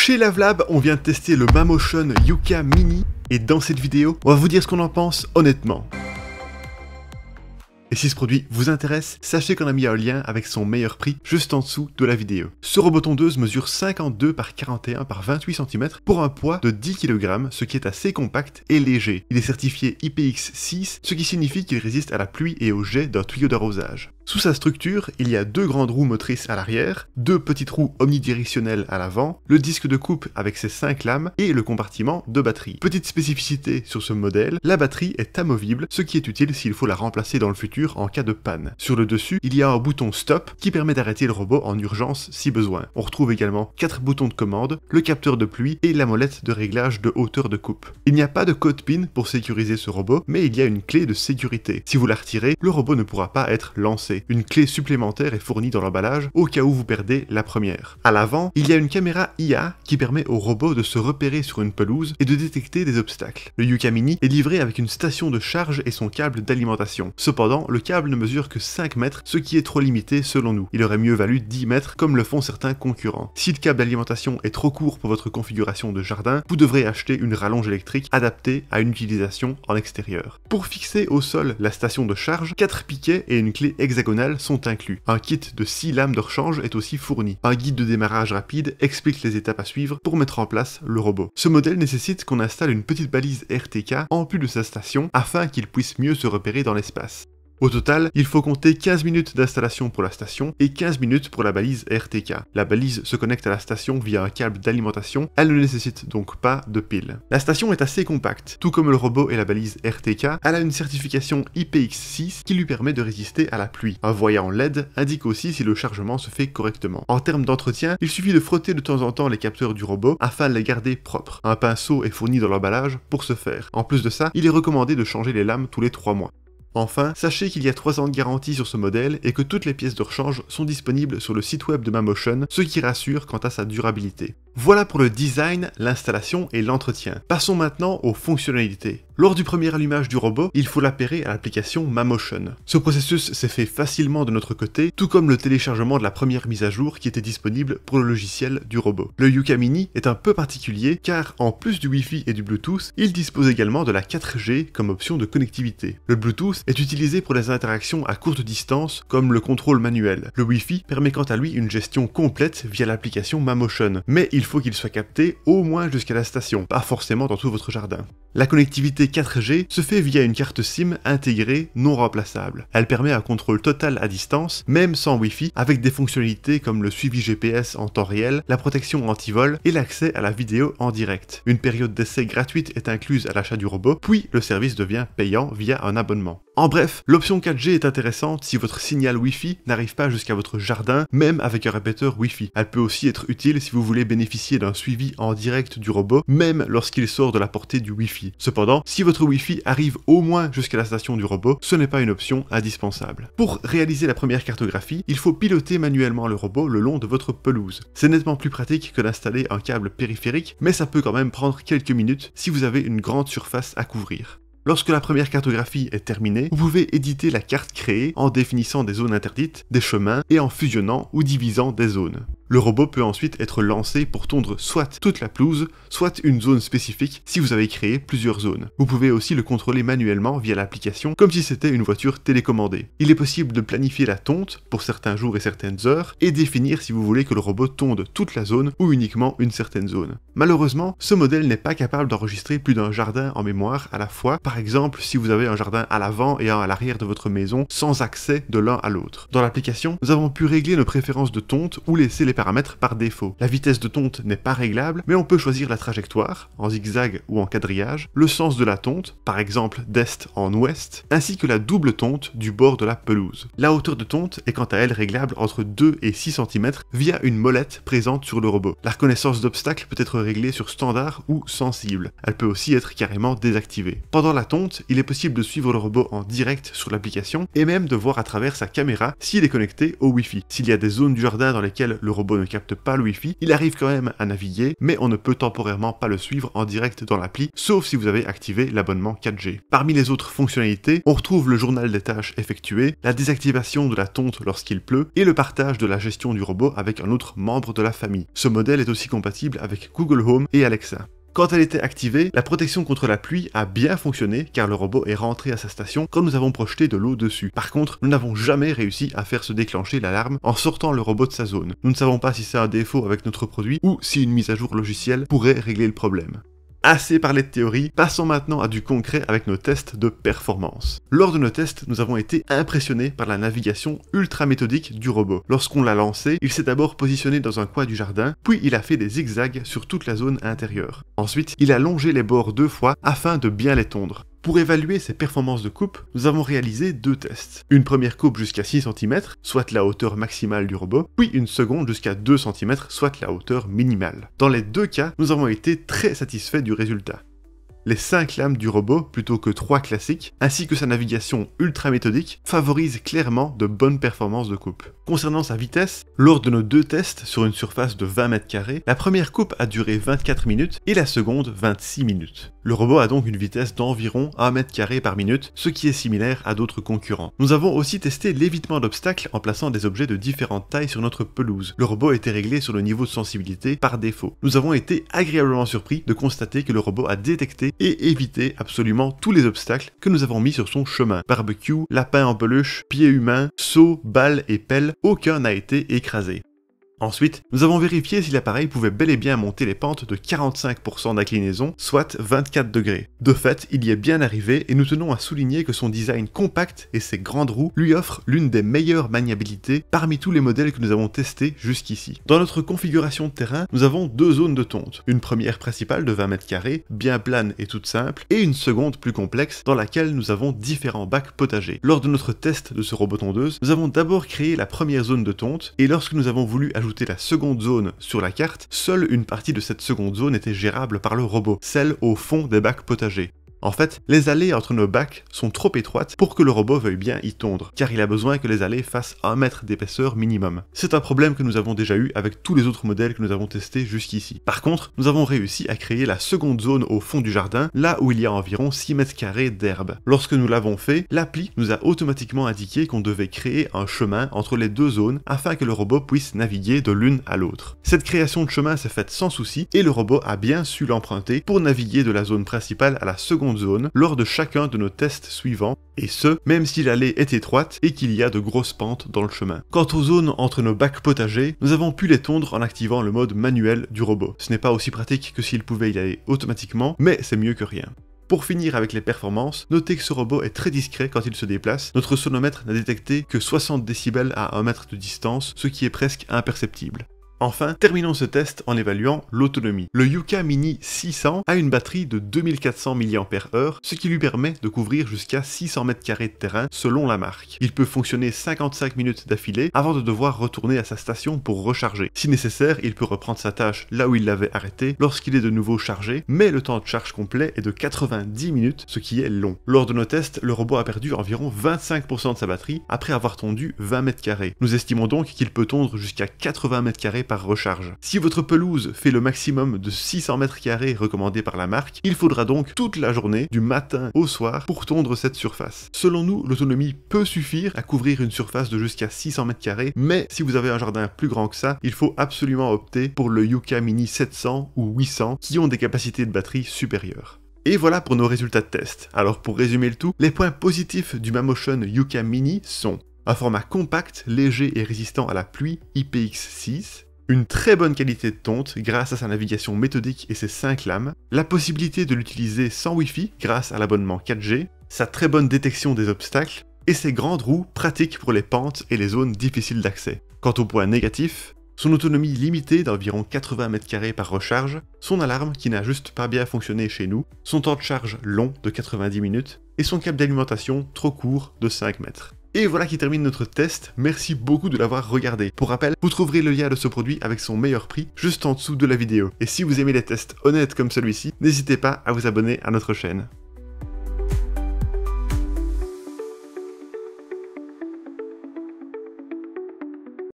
Chez Lavlab, on vient de tester le Mamotion Yuka Mini et dans cette vidéo, on va vous dire ce qu'on en pense honnêtement. Et si ce produit vous intéresse, sachez qu'on a mis un lien avec son meilleur prix juste en dessous de la vidéo. Ce robot tondeuse mesure 52 par 41 par 28 cm pour un poids de 10 kg, ce qui est assez compact et léger. Il est certifié IPX6, ce qui signifie qu'il résiste à la pluie et au jet d'un tuyau d'arrosage. Sous sa structure, il y a deux grandes roues motrices à l'arrière, deux petites roues omnidirectionnelles à l'avant, le disque de coupe avec ses 5 lames et le compartiment de batterie. Petite spécificité sur ce modèle, la batterie est amovible, ce qui est utile s'il faut la remplacer dans le futur en cas de panne. Sur le dessus, il y a un bouton stop qui permet d'arrêter le robot en urgence si besoin. On retrouve également 4 boutons de commande, le capteur de pluie et la molette de réglage de hauteur de coupe. Il n'y a pas de code PIN pour sécuriser ce robot, mais il y a une clé de sécurité. Si vous la retirez, le robot ne pourra pas être lancé. Une clé supplémentaire est fournie dans l'emballage au cas où vous perdez la première. À l'avant, il y a une caméra IA qui permet au robot de se repérer sur une pelouse et de détecter des obstacles. Le Yuka Mini est livré avec une station de charge et son câble d'alimentation. Cependant, le câble ne mesure que 5 mètres, ce qui est trop limité selon nous. Il aurait mieux valu 10 mètres comme le font certains concurrents. Si le câble d'alimentation est trop court pour votre configuration de jardin, vous devrez acheter une rallonge électrique adaptée à une utilisation en extérieur. Pour fixer au sol la station de charge, 4 piquets et une clé hexagonale sont inclus. Un kit de 6 lames de rechange est aussi fourni. Un guide de démarrage rapide explique les étapes à suivre pour mettre en place le robot. Ce modèle nécessite qu'on installe une petite balise RTK en plus de sa station afin qu'il puisse mieux se repérer dans l'espace. Au total, il faut compter 15 minutes d'installation pour la station et 15 minutes pour la balise RTK. La balise se connecte à la station via un câble d'alimentation, elle ne nécessite donc pas de pile. La station est assez compacte, tout comme le robot et la balise RTK, elle a une certification IPX6 qui lui permet de résister à la pluie. Un voyant LED indique aussi si le chargement se fait correctement. En termes d'entretien, il suffit de frotter de temps en temps les capteurs du robot afin de les garder propres. Un pinceau est fourni dans l'emballage pour ce faire. En plus de ça, il est recommandé de changer les lames tous les 3 mois. Enfin, sachez qu'il y a 3 ans de garantie sur ce modèle et que toutes les pièces de rechange sont disponibles sur le site web de Mamotion, ce qui rassure quant à sa durabilité. Voilà pour le design, l'installation et l'entretien. Passons maintenant aux fonctionnalités. Lors du premier allumage du robot, il faut l'appairer à l'application Mamotion. Ce processus s'est fait facilement de notre côté, tout comme le téléchargement de la première mise à jour qui était disponible pour le logiciel du robot. Le Yuka Mini est un peu particulier car en plus du Wi-Fi et du Bluetooth, il dispose également de la 4G comme option de connectivité. Le Bluetooth est utilisé pour les interactions à courte distance comme le contrôle manuel. Le Wi-Fi permet quant à lui une gestion complète via l'application Mamotion, mais il faut qu'il soit capté au moins jusqu'à la station, pas forcément dans tout votre jardin. La connectivité 4G se fait via une carte SIM intégrée non remplaçable. Elle permet un contrôle total à distance, même sans Wi-Fi, avec des fonctionnalités comme le suivi GPS en temps réel, la protection anti-vol et l'accès à la vidéo en direct. Une période d'essai gratuite est incluse à l'achat du robot, puis le service devient payant via un abonnement. En bref, l'option 4G est intéressante si votre signal Wi-Fi n'arrive pas jusqu'à votre jardin, même avec un répéteur Wi-Fi. Elle peut aussi être utile si vous voulez bénéficier d'un suivi en direct du robot, même lorsqu'il sort de la portée du Wi-Fi. Cependant, si votre Wi-Fi arrive au moins jusqu'à la station du robot, ce n'est pas une option indispensable. Pour réaliser la première cartographie, il faut piloter manuellement le robot le long de votre pelouse. C'est nettement plus pratique que d'installer un câble périphérique, mais ça peut quand même prendre quelques minutes si vous avez une grande surface à couvrir. Lorsque la première cartographie est terminée, vous pouvez éditer la carte créée en définissant des zones interdites, des chemins et en fusionnant ou divisant des zones. Le robot peut ensuite être lancé pour tondre soit toute la pelouse, soit une zone spécifique si vous avez créé plusieurs zones. Vous pouvez aussi le contrôler manuellement via l'application comme si c'était une voiture télécommandée. Il est possible de planifier la tonte pour certains jours et certaines heures et définir si vous voulez que le robot tonde toute la zone ou uniquement une certaine zone. Malheureusement, ce modèle n'est pas capable d'enregistrer plus d'un jardin en mémoire à la fois, par exemple si vous avez un jardin à l'avant et un à l'arrière de votre maison sans accès de l'un à l'autre. Dans l'application, nous avons pu régler nos préférences de tonte ou laisser les paramètres par défaut. La vitesse de tonte n'est pas réglable, mais on peut choisir la trajectoire, en zigzag ou en quadrillage, le sens de la tonte, par exemple d'est en ouest, ainsi que la double tonte du bord de la pelouse. La hauteur de tonte est quant à elle réglable entre 2 et 6 cm via une molette présente sur le robot. La reconnaissance d'obstacles peut être réglée sur standard ou sensible. Elle peut aussi être carrément désactivée. Pendant la la tonte, il est possible de suivre le robot en direct sur l'application et même de voir à travers sa caméra s'il est connecté au Wi-Fi. S'il y a des zones du jardin dans lesquelles le robot ne capte pas le Wi-Fi, il arrive quand même à naviguer, mais on ne peut temporairement pas le suivre en direct dans l'appli, sauf si vous avez activé l'abonnement 4G. Parmi les autres fonctionnalités, on retrouve le journal des tâches effectuées, la désactivation de la tonte lorsqu'il pleut et le partage de la gestion du robot avec un autre membre de la famille. Ce modèle est aussi compatible avec Google Home et Alexa. Quand elle était activée, la protection contre la pluie a bien fonctionné car le robot est rentré à sa station quand nous avons projeté de l'eau dessus. Par contre, nous n'avons jamais réussi à faire se déclencher l'alarme en sortant le robot de sa zone. Nous ne savons pas si c'est un défaut avec notre produit ou si une mise à jour logicielle pourrait régler le problème. Assez parlé de théorie, passons maintenant à du concret avec nos tests de performance. Lors de nos tests, nous avons été impressionnés par la navigation ultra méthodique du robot. Lorsqu'on l'a lancé, il s'est d'abord positionné dans un coin du jardin, puis il a fait des zigzags sur toute la zone intérieure. Ensuite, il a longé les bords 2 fois afin de bien les tondre. Pour évaluer ses performances de coupe, nous avons réalisé 2 tests. Une première coupe jusqu'à 6 cm, soit la hauteur maximale du robot, puis une seconde jusqu'à 2 cm, soit la hauteur minimale. Dans les 2 cas, nous avons été très satisfaits du résultat. Les 5 lames du robot, plutôt que 3 classiques, ainsi que sa navigation ultra méthodique, favorisent clairement de bonnes performances de coupe. Concernant sa vitesse, lors de nos 2 tests sur une surface de 20 m², la première coupe a duré 24 minutes et la seconde 26 minutes. Le robot a donc une vitesse d'environ 1 m² par minute, ce qui est similaire à d'autres concurrents. Nous avons aussi testé l'évitement d'obstacles en plaçant des objets de différentes tailles sur notre pelouse. Le robot était réglé sur le niveau de sensibilité par défaut. Nous avons été agréablement surpris de constater que le robot a détecté et évité absolument tous les obstacles que nous avons mis sur son chemin. Barbecue, lapin en peluche, pieds humains, seaux, balles et pelles, aucun n'a été écrasé. Ensuite, nous avons vérifié si l'appareil pouvait bel et bien monter les pentes de 45% d'inclinaison, soit 24 degrés. De fait, il y est bien arrivé et nous tenons à souligner que son design compact et ses grandes roues lui offrent l'une des meilleures maniabilités parmi tous les modèles que nous avons testés jusqu'ici. Dans notre configuration de terrain, nous avons 2 zones de tonte. Une première principale de 20 m², bien plane et toute simple, et une seconde plus complexe dans laquelle nous avons différents bacs potagers. Lors de notre test de ce robot tondeuse, nous avons d'abord créé la première zone de tonte et lorsque nous avons voulu ajouter la seconde zone sur la carte, seule une partie de cette seconde zone était gérable par le robot, celle au fond des bacs potagers. En fait, les allées entre nos bacs sont trop étroites pour que le robot veuille bien y tondre, car il a besoin que les allées fassent 1 mètre d'épaisseur minimum. C'est un problème que nous avons déjà eu avec tous les autres modèles que nous avons testés jusqu'ici. Par contre, nous avons réussi à créer la seconde zone au fond du jardin, là où il y a environ 6 m² d'herbe. Lorsque nous l'avons fait, l'appli nous a automatiquement indiqué qu'on devait créer un chemin entre les 2 zones afin que le robot puisse naviguer de l'une à l'autre. Cette création de chemin s'est faite sans souci et le robot a bien su l'emprunter pour naviguer de la zone principale à la seconde zone lors de chacun de nos tests suivants, et ce, même si l'allée est étroite et qu'il y a de grosses pentes dans le chemin. Quant aux zones entre nos bacs potagers, nous avons pu les tondre en activant le mode manuel du robot. Ce n'est pas aussi pratique que s'il pouvait y aller automatiquement, mais c'est mieux que rien. Pour finir avec les performances, notez que ce robot est très discret quand il se déplace. Notre sonomètre n'a détecté que 60 décibels à 1 mètre de distance, ce qui est presque imperceptible. Enfin, terminons ce test en évaluant l'autonomie. Le Yuka Mini 600 a une batterie de 2400 mAh, ce qui lui permet de couvrir jusqu'à 600 m² de terrain selon la marque. Il peut fonctionner 55 minutes d'affilée avant de devoir retourner à sa station pour recharger. Si nécessaire, il peut reprendre sa tâche là où il l'avait arrêté lorsqu'il est de nouveau chargé, mais le temps de charge complet est de 90 minutes, ce qui est long. Lors de nos tests, le robot a perdu environ 25% de sa batterie après avoir tondu 20 m². Nous estimons donc qu'il peut tondre jusqu'à 80 m² par recharge. Si votre pelouse fait le maximum de 600 m² recommandé par la marque, il faudra donc toute la journée, du matin au soir, pour tondre cette surface. Selon nous, l'autonomie peut suffire à couvrir une surface de jusqu'à 600 m², mais si vous avez un jardin plus grand que ça, il faut absolument opter pour le Yuka Mini 700 ou 800 qui ont des capacités de batterie supérieures. Et voilà pour nos résultats de test. Alors pour résumer le tout, les points positifs du Mamotion Yuka Mini sont un format compact, léger et résistant à la pluie IPX6, une très bonne qualité de tonte grâce à sa navigation méthodique et ses 5 lames, la possibilité de l'utiliser sans Wi-Fi grâce à l'abonnement 4G, sa très bonne détection des obstacles, et ses grandes roues pratiques pour les pentes et les zones difficiles d'accès. Quant au point négatif, son autonomie limitée d'environ 80 m² par recharge, son alarme qui n'a juste pas bien fonctionné chez nous, son temps de charge long de 90 minutes, et son câble d'alimentation trop court de 5 mètres. Et voilà qui termine notre test, merci beaucoup de l'avoir regardé. Pour rappel, vous trouverez le lien de ce produit avec son meilleur prix juste en dessous de la vidéo. Et si vous aimez les tests honnêtes comme celui-ci, n'hésitez pas à vous abonner à notre chaîne.